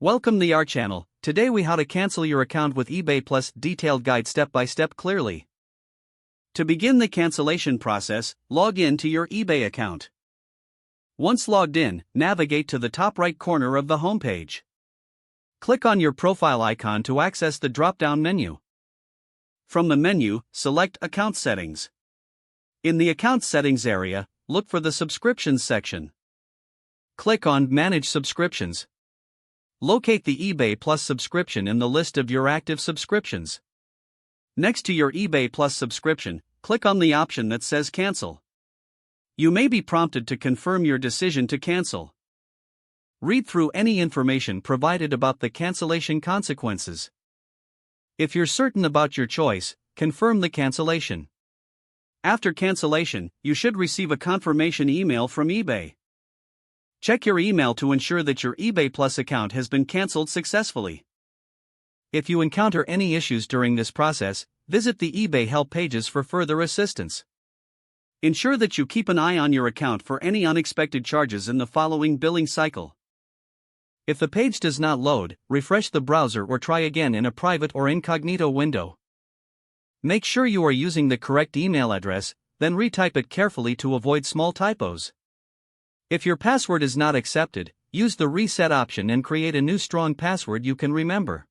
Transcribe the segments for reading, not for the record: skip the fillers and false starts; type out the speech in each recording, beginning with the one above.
Welcome to our channel. Today we how to cancel your account with eBay Plus detailed guide step by step clearly. To begin the cancellation process, log in to your eBay account. Once logged in, navigate to the top right corner of the homepage. Click on your profile icon to access the drop-down menu. From the menu, select Account Settings. In the Account Settings area, look for the Subscriptions section. Click on Manage Subscriptions. Locate the eBay Plus subscription in the list of your active subscriptions. Next to your eBay Plus subscription, click on the option that says Cancel. You may be prompted to confirm your decision to cancel. Read through any information provided about the cancellation consequences. If you're certain about your choice, confirm the cancellation. After cancellation, you should receive a confirmation email from eBay. Check your email to ensure that your eBay Plus account has been canceled successfully. If you encounter any issues during this process, visit the eBay help pages for further assistance. Ensure that you keep an eye on your account for any unexpected charges in the following billing cycle. If the page does not load, refresh the browser or try again in a private or incognito window. Make sure you are using the correct email address, then retype it carefully to avoid small typos. If your password is not accepted, use the reset option and create a new strong password you can remember.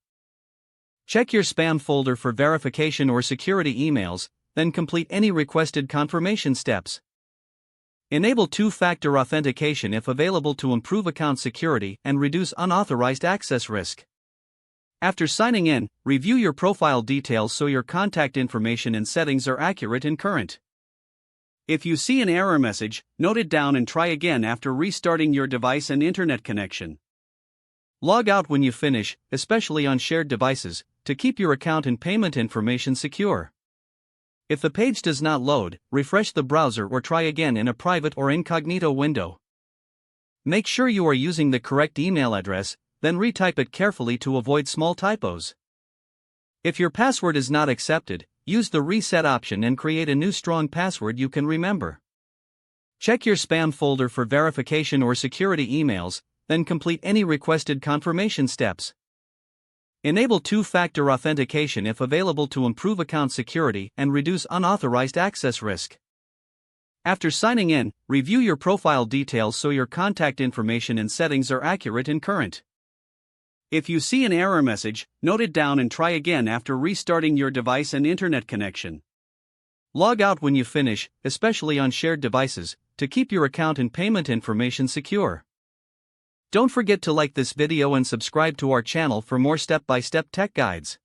Check your spam folder for verification or security emails, then complete any requested confirmation steps. Enable two-factor authentication if available to improve account security and reduce unauthorized access risk. After signing in, review your profile details so your contact information and settings are accurate and current. If you see an error message, note it down and try again after restarting your device and internet connection. Log out when you finish, especially on shared devices, to keep your account and payment information secure. If the page does not load, refresh the browser or try again in a private or incognito window. Make sure you are using the correct email address, then retype it carefully to avoid small typos. If your password is not accepted, use the reset option and create a new strong password you can remember. Check your spam folder for verification or security emails, then complete any requested confirmation steps. Enable two-factor authentication if available to improve account security and reduce unauthorized access risk. After signing in, review your profile details so your contact information and settings are accurate and current. If you see an error message, note it down and try again after restarting your device and internet connection. Log out when you finish, especially on shared devices, to keep your account and payment information secure. Don't forget to like this video and subscribe to our channel for more step-by-step tech guides.